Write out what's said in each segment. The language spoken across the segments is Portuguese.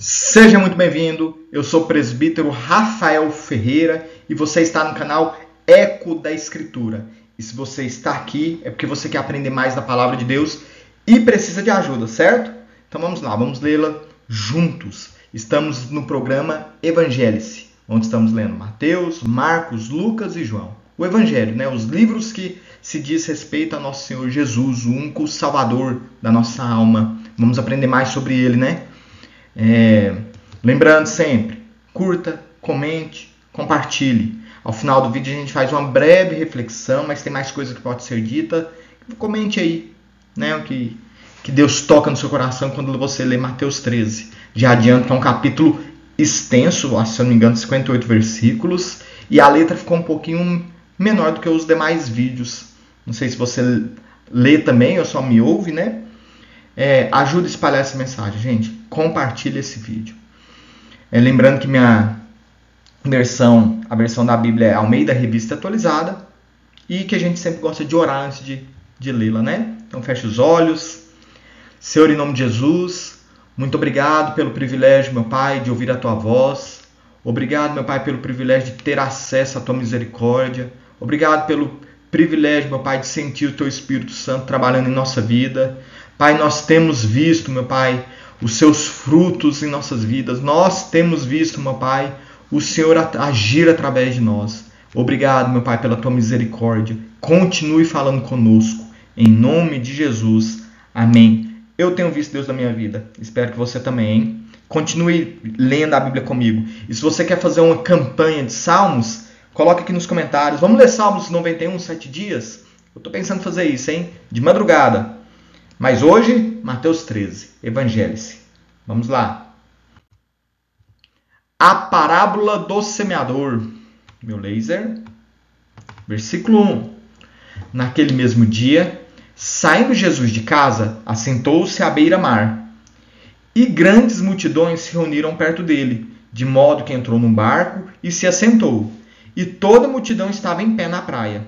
Seja muito bem-vindo, eu sou o presbítero Rafael Ferreira e você está no canal Eco da Escritura. E se você está aqui é porque você quer aprender mais da Palavra de Deus e precisa de ajuda, certo? Então vamos lá, vamos lê-la juntos. Estamos no programa Evangelize, onde estamos lendo Mateus, Marcos, Lucas e João. O Evangelho, né? Os livros que se diz respeito a nosso Senhor Jesus, o único Salvador da nossa alma. Vamos aprender mais sobre ele, né? Lembrando sempre, curta, comente, compartilhe. Ao final do vídeo a gente faz uma breve reflexão, mas tem mais coisa que pode ser dita. Comente aí, né, o que Deus toca no seu coração quando você lê Mateus 13. Já adianto que é um capítulo extenso, se eu não me engano, 58 versículos, e a letra ficou um pouquinho menor do que os demais vídeos. Não sei se você lê também ou só me ouve, né? Ajuda a espalhar essa mensagem, gente. Compartilhe esse vídeo. Lembrando que a versão da Bíblia é Almeida Revista Atualizada e que a gente sempre gosta de orar antes de lê-la, né? Então feche os olhos. Senhor, em nome de Jesus, muito obrigado pelo privilégio, meu Pai, de ouvir a Tua voz. Obrigado, meu Pai, pelo privilégio de ter acesso à Tua misericórdia. Obrigado pelo privilégio, meu Pai, de sentir o Teu Espírito Santo trabalhando em nossa vida. Pai, nós temos visto, meu Pai, os Seus frutos em nossas vidas. Nós temos visto, meu Pai, o Senhor agir através de nós. Obrigado, meu Pai, pela Tua misericórdia. Continue falando conosco. Em nome de Jesus. Amém. Eu tenho visto Deus na minha vida. Espero que você também, hein? Continue lendo a Bíblia comigo. E se você quer fazer uma campanha de salmos, coloque aqui nos comentários. Vamos ler Salmos 91, 7 dias? Eu estou pensando em fazer isso, hein? De madrugada. Mas hoje, Mateus 13, Evangelize. Vamos lá. A parábola do semeador. Meu laser. Versículo 1. Naquele mesmo dia, saindo Jesus de casa, assentou-se à beira-mar. E grandes multidões se reuniram perto dele, de modo que entrou num barco e se assentou. E toda a multidão estava em pé na praia.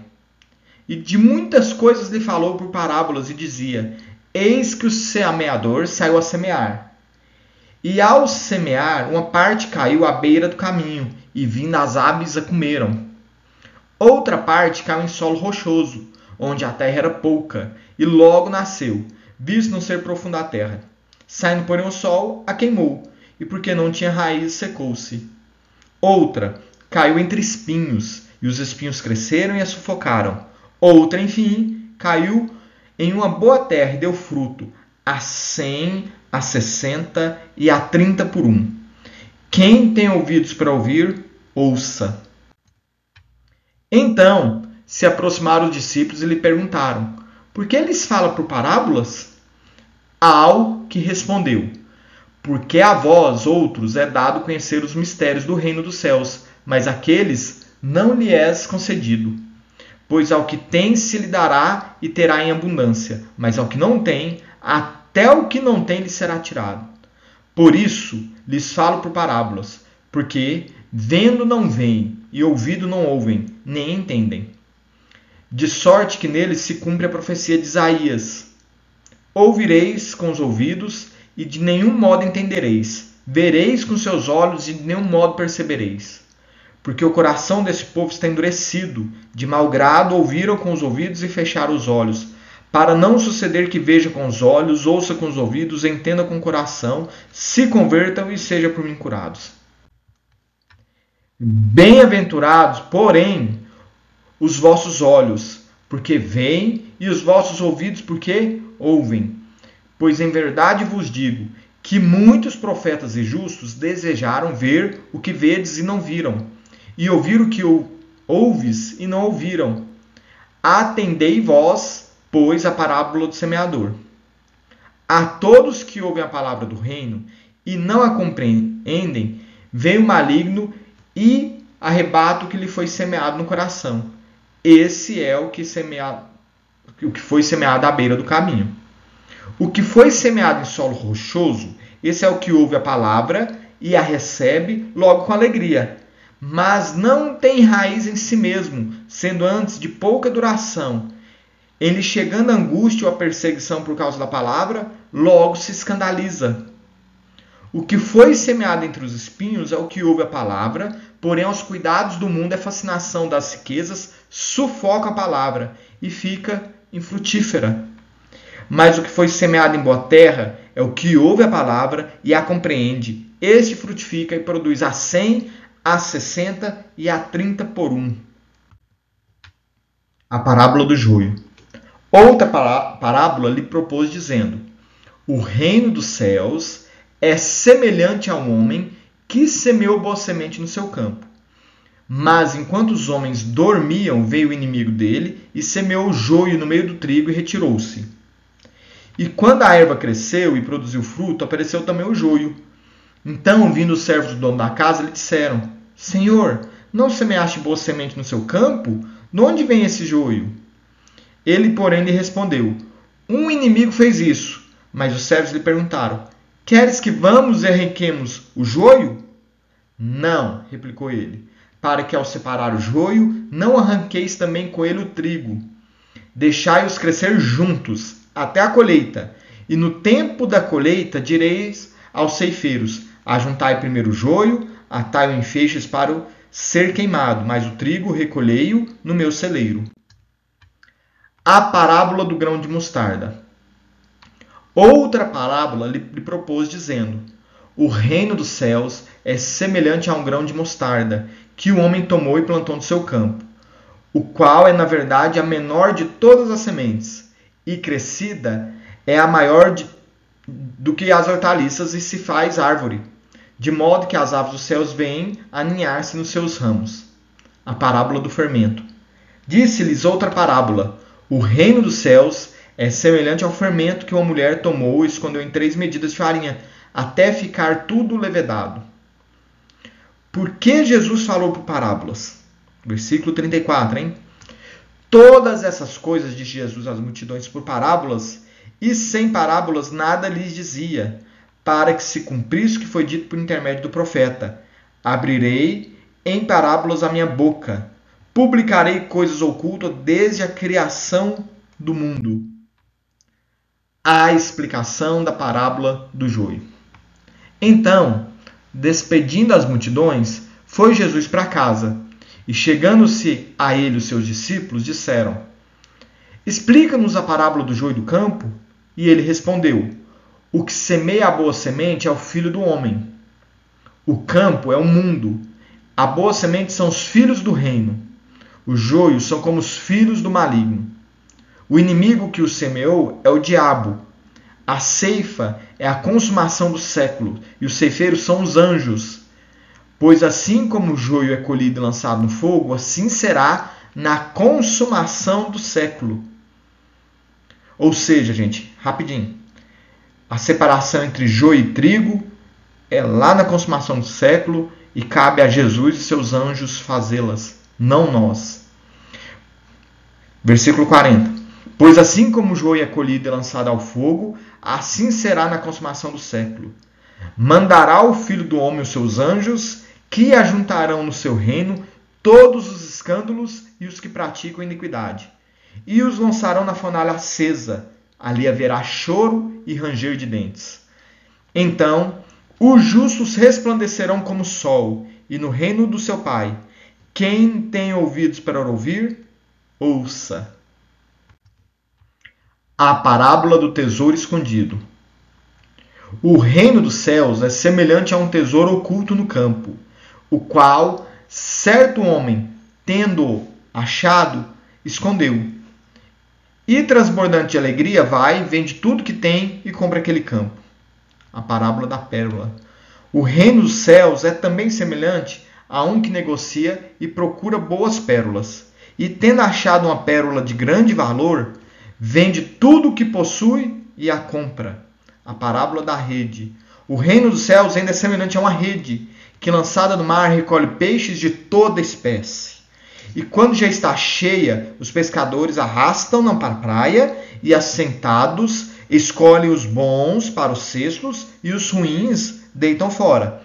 E de muitas coisas lhe falou por parábolas e dizia: Eis que o semeador saiu a semear. E ao semear, uma parte caiu à beira do caminho, e vindo as aves a comeram. Outra parte caiu em solo rochoso, onde a terra era pouca, e logo nasceu, visto não ser profunda a terra. Saindo, porém, o sol, a queimou, e porque não tinha raiz, secou-se. Outra caiu entre espinhos, e os espinhos cresceram e a sufocaram. Outra, enfim, caiu em uma boa terra e deu fruto, a 100, a 60 e a 30 por um. Quem tem ouvidos para ouvir, ouça. Então se aproximaram os discípulos e lhe perguntaram: Por que lhes fala por parábolas? Ao que respondeu: Porque a vós, outros, é dado conhecer os mistérios do reino dos céus, mas àqueles não lhe é concedido. Pois ao que tem se lhe dará e terá em abundância, mas ao que não tem, até o que não tem lhe será tirado. Por isso lhes falo por parábolas, porque vendo não veem, e ouvindo não ouvem, nem entendem. De sorte que neles se cumpre a profecia de Isaías: Ouvireis com os ouvidos, e de nenhum modo entendereis. Vereis com seus olhos, e de nenhum modo percebereis. Porque o coração desse povo está endurecido, de mau grado ouviram com os ouvidos e fecharam os olhos, para não suceder que veja com os olhos, ouça com os ouvidos, entenda com o coração, se convertam e sejam por mim curados. Bem-aventurados, porém, os vossos olhos, porque veem, e os vossos ouvidos, porque ouvem. Pois em verdade vos digo, que muitos profetas e justos desejaram ver o que vedes e não viram, e ouvir o que ouves e não ouviram. Atendei vós, pois, a parábola do semeador. A todos que ouvem a palavra do reino e não a compreendem, vem o maligno e arrebata o que lhe foi semeado no coração. Esse é o que foi semeado à beira do caminho. O que foi semeado em solo rochoso, esse é o que ouve a palavra e a recebe logo com alegria, mas não tem raiz em si mesmo, sendo antes de pouca duração. Em lhe chegando a angústia ou a perseguição por causa da palavra, logo se escandaliza. O que foi semeado entre os espinhos é o que ouve a palavra, porém aos cuidados do mundo é fascinação das riquezas, sufoca a palavra e fica infrutífera. Mas o que foi semeado em boa terra é o que ouve a palavra e a compreende. Este frutifica e produz a 100, a 60 e a 30 por um. A parábola do joio. Outra parábola lhe propôs dizendo: o reino dos céus é semelhante a um homem que semeou boa semente no seu campo. Mas enquanto os homens dormiam, veio o inimigo dele e semeou o joio no meio do trigo e retirou-se. E quando a erva cresceu e produziu fruto, apareceu também o joio. Então, vindo os servos do dono da casa, lhe disseram: Senhor, não semeaste boa semente no seu campo? De onde vem esse joio? Ele, porém, lhe respondeu: um inimigo fez isso. Mas os servos lhe perguntaram: queres que vamos e arranquemos o joio? Não, replicou ele, para que ao separar o joio, não arranqueis também com ele o trigo. Deixai-os crescer juntos, até a colheita. E no tempo da colheita direis aos ceifeiros: ajuntai primeiro o joio, atai-o em feixes para o ser queimado, mas o trigo recolhei-o no meu celeiro. A parábola do grão de mostarda. Outra parábola lhe propôs dizendo: o reino dos céus é semelhante a um grão de mostarda, que o homem tomou e plantou no seu campo, o qual é, na verdade, a menor de todas as sementes, e crescida é a maior do que as hortaliças e se faz árvore, de modo que as aves dos céus vêm aninhar-se nos seus ramos. A parábola do fermento. Disse-lhes outra parábola: o reino dos céus é semelhante ao fermento que uma mulher tomou e escondeu em 3 medidas de farinha, até ficar tudo levedado. Por que Jesus falou por parábolas? Versículo 34, hein? Todas essas coisas disse Jesus às multidões por parábolas, e sem parábolas nada lhes dizia, para que se cumprisse o que foi dito por intermédio do profeta: abrirei em parábolas a minha boca, publicarei coisas ocultas desde a criação do mundo. A explicação da parábola do joio. Então, despedindo as multidões, foi Jesus para casa, e chegando-se a ele os seus discípulos, disseram: explica-nos a parábola do joio do campo. E ele respondeu: o que semeia a boa semente é o filho do homem. O campo é o mundo. A boa semente são os filhos do reino. Os joios são como os filhos do maligno. O inimigo que o semeou é o diabo. A ceifa é a consumação do século, e os ceifeiros são os anjos. Pois assim como o joio é colhido e lançado no fogo, assim será na consumação do século. Ou seja, gente, rapidinho, a separação entre joio e trigo é lá na consumação do século e cabe a Jesus e seus anjos fazê-las, não nós. Versículo 40. Pois assim como o joio é colhido e lançado ao fogo, assim será na consumação do século. Mandará o Filho do Homem os seus anjos, que ajuntarão no seu reino todos os escândalos e os que praticam iniquidade, e os lançarão na fornalha acesa. Ali haverá choro e ranger de dentes. Então os justos resplandecerão como o sol, e no reino do seu Pai. Quem tem ouvidos para ouvir, ouça. A parábola do tesouro escondido. O reino dos céus é semelhante a um tesouro oculto no campo, o qual certo homem, tendo achado, escondeu. E transbordante de alegria vai, vende tudo que tem e compra aquele campo. A parábola da pérola. O reino dos céus é também semelhante a um que negocia e procura boas pérolas. E tendo achado uma pérola de grande valor, vende tudo o que possui e a compra. A parábola da rede. O reino dos céus ainda é semelhante a uma rede, que lançada no mar recolhe peixes de toda espécie. E quando já está cheia, os pescadores arrastam-na para a praia e, assentados, escolhem os bons para os cestos e os ruins deitam fora.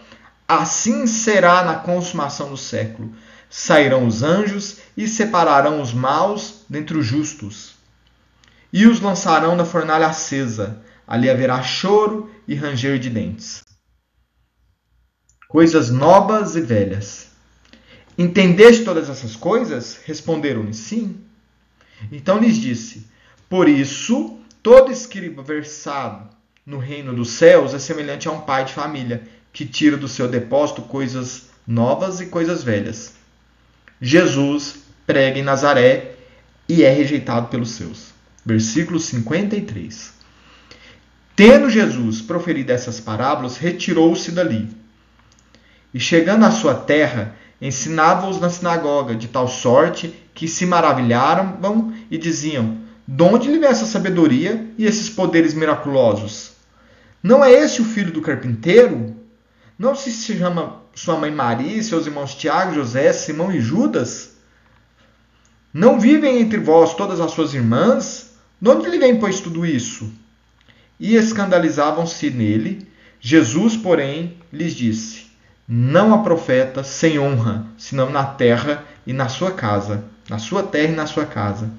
Assim será na consumação do século. Sairão os anjos e separarão os maus dentre os justos, e os lançarão na fornalha acesa. Ali haverá choro e ranger de dentes. coisas novas e velhas. Entendeste todas essas coisas? Responderam-lhe, sim. Então lhes disse, por isso, todo escriba versado no reino dos céus é semelhante a um pai de família, que tira do seu depósito coisas novas e coisas velhas. Jesus prega em Nazaré e é rejeitado pelos seus. Versículo 53. Tendo Jesus proferido essas parábolas, retirou-se dali. E chegando à sua terra, ensinava-os na sinagoga, de tal sorte que se maravilhavam e diziam, de onde lhe vem essa sabedoria e esses poderes miraculosos? Não é esse o filho do carpinteiro? Não se chama sua mãe Maria, seus irmãos Tiago, José, Simão e Judas? Não vivem entre vós todas as suas irmãs? De onde lhe vem, pois, tudo isso? E escandalizavam-se nele. Jesus, porém, lhes disse, não há profeta sem honra, senão na terra e na sua casa. Na sua terra e na sua casa.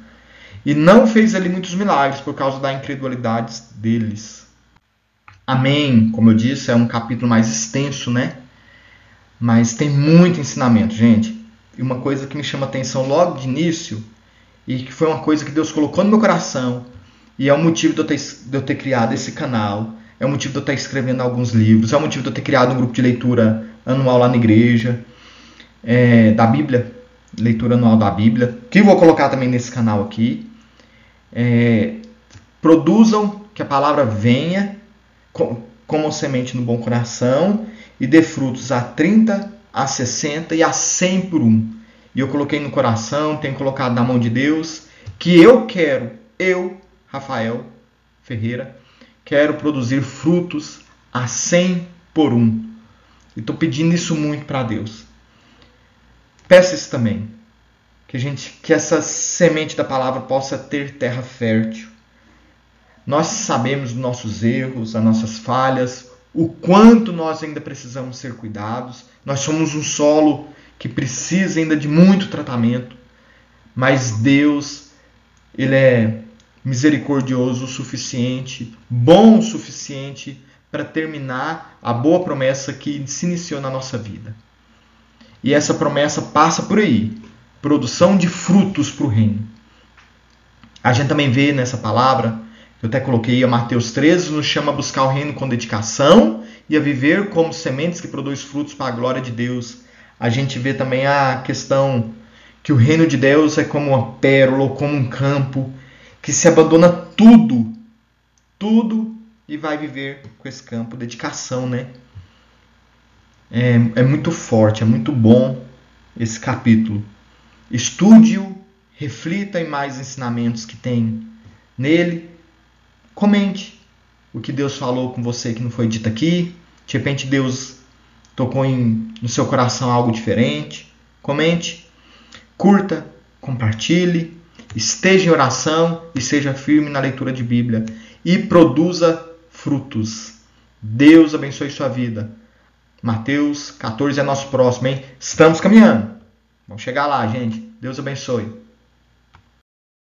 E não fez ali muitos milagres por causa da incredulidade deles. Amém. Como eu disse, é um capítulo mais extenso, né? Mas tem muito ensinamento, gente. E uma coisa que me chama a atenção logo de início, e que foi uma coisa que Deus colocou no meu coração, e é o motivo de eu ter criado esse canal, é o motivo de eu estar escrevendo alguns livros, é o motivo de eu ter criado um grupo de leitura anual lá na igreja, da Bíblia, leitura anual da Bíblia, que eu vou colocar também nesse canal aqui. Produzam, que a palavra venha como semente no bom coração e dê frutos a 30, a 60 e a 100 por um. E eu coloquei no coração, tenho colocado na mão de Deus, que eu, Rafael Ferreira, quero produzir frutos a 100 por um. E estou pedindo isso muito para Deus. Peça isso também. Que essa semente da palavra possa ter terra fértil. Nós sabemos dos nossos erros, das nossas falhas, o quanto nós ainda precisamos ser cuidados. Nós somos um solo que precisa ainda de muito tratamento. Mas Deus, Ele é misericordioso o suficiente, bom o suficiente para terminar a boa promessa que se iniciou na nossa vida. E essa promessa passa por aí. Produção de frutos para o reino. A gente também vê nessa palavra, eu até coloquei a Mateus 13, nos chama a buscar o reino com dedicação e a viver como sementes que produzem frutos para a glória de Deus. A gente vê também a questão que o reino de Deus é como uma pérola ou como um campo que se abandona tudo e vai viver com esse campo. Dedicação, né? É muito forte, é muito bom esse capítulo. Estude-o, reflita em mais ensinamentos que tem nele. Comente o que Deus falou com você que não foi dito aqui. De repente Deus tocou no seu coração algo diferente. Comente, curta, compartilhe, esteja em oração e seja firme na leitura de Bíblia. E produza frutos. Deus abençoe sua vida. Mateus 14 é nosso próximo, hein? Estamos caminhando. Vamos chegar lá, gente. Deus abençoe.